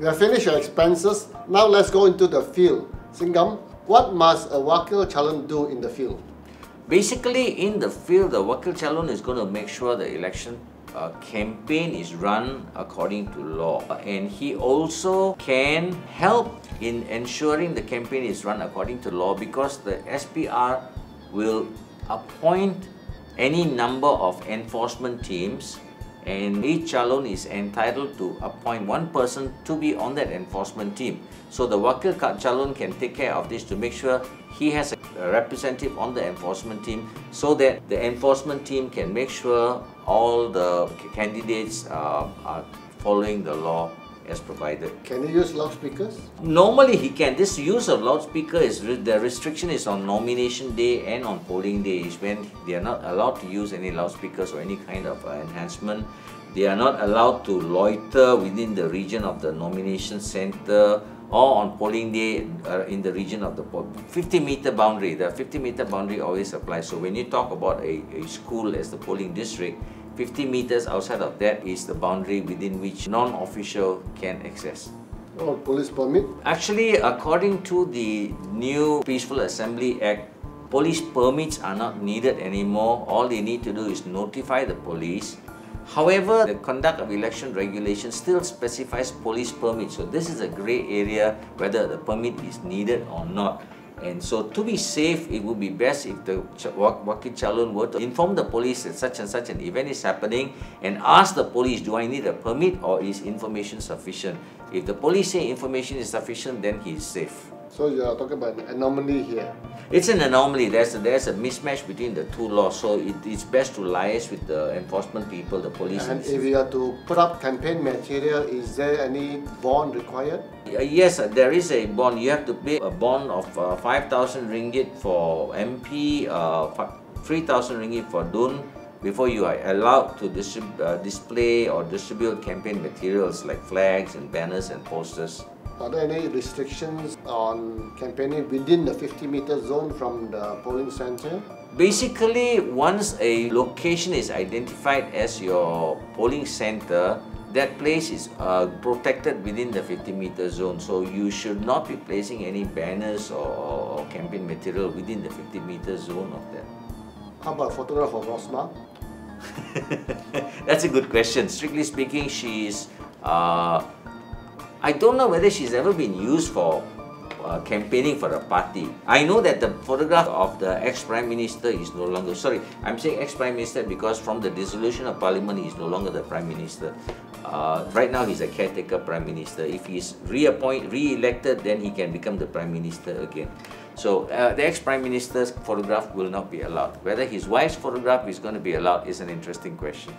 We have finished your expenses. Now let's go into the field. Singham, what must a wakil calon do in the field? Basically, in the field, the wakil calon is going to make sure the election campaign is run according to law, and he also can help in ensuring the campaign is run according to law, because the SPR will appoint any number of enforcement teams, and each calon is entitled to appoint one person to be on that enforcement team. So the wakil calon can take care of this to make sure he has a representative on the enforcement team, so that the enforcement team can make sure all the candidates are following the law as provided. Can you use loudspeakers? Normally he can. This use of loudspeaker is, the restriction is on nomination day and on polling day, is when they are not allowed to use any loudspeakers or any kind of enhancement. They are not allowed to loiter within the region of the nomination center or on polling day in the region of the 50-meter boundary. The 50-meter boundary always applies. So when you talk about a school as the polling district, 50 meters outside of that is the boundary within which non-official can access. Oh, police permit? Actually, according to the new Peaceful Assembly Act, police permits are not needed anymore. All they need to do is notify the police. However, the conduct of election regulations still specifies police permits. So this is a grey area whether the permit is needed or not. And so to be safe, it would be best if the wakil calon were to inform the police that such and such an event is happening and ask the police, do I need a permit or is information sufficient? If the police say information is sufficient, then he is safe. So you are talking about an anomaly here? It's an anomaly. There's a mismatch between the two laws. So it's best to liaise with the enforcement people, the police. And if you are to put up campaign material, is there any bond required? Yes, there is a bond. You have to pay a bond of 5,000 ringgit for MP, 3,000 ringgit for DUN, before you are allowed to display or distribute campaign materials like flags and banners and posters. Are there any restrictions on campaigning within the 50-meter zone from the polling center? Basically, once a location is identified as your polling center, that place is protected within the 50-meter zone. So you should not be placing any banners or campaign material within the 50-meter zone of that. How about a photograph of Rosma? That's a good question. Strictly speaking, she is... I don't know whether she's ever been used for campaigning for a party. I know that the photograph of the ex-Prime Minister is no longer... Sorry, I'm saying ex-Prime Minister because from the dissolution of Parliament, he is no longer the Prime Minister. Right now, he's a caretaker Prime Minister. If he's re-elected, then he can become the Prime Minister again. So, the ex-Prime Minister's photograph will not be allowed. Whether his wife's photograph is going to be allowed is an interesting question.